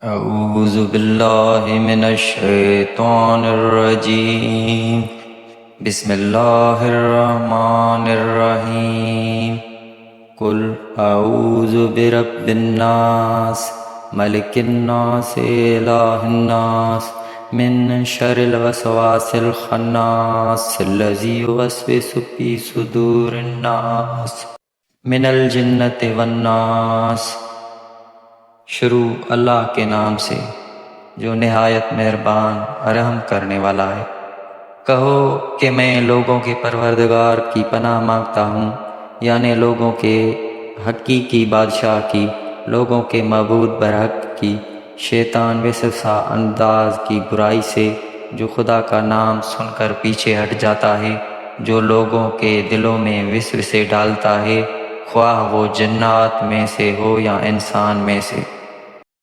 अऊज़ु बिल्लाहि मिनश शैतानिर रजीम। बिस्मिल्लाहिर रहमानिर रहीम। कुल अऊज़ु बिरब्बिन नास मलिकिन नास इलाहिन नास मिन शर्रिल वसवासिल खन्नास अल्लज़ी युवस्विसु फी सुदूरिन नास मिनल जिन्नति वन्नास। शुरू अल्लाह के नाम से जो निहायत मेहरबान रहम करने वाला है। कहो कि मैं लोगों के परवरदिगार की पनाह मांगता हूँ, यानी लोगों के हकीकी बादशाह की, लोगों के मबूद बरहक की, शैतान वसवसा अंदाज की बुराई से जो खुदा का नाम सुनकर पीछे हट जाता है, जो लोगों के दिलों में विस्वसे डालता है, ख्वाह वो जन्नात में से हो या इंसान में से।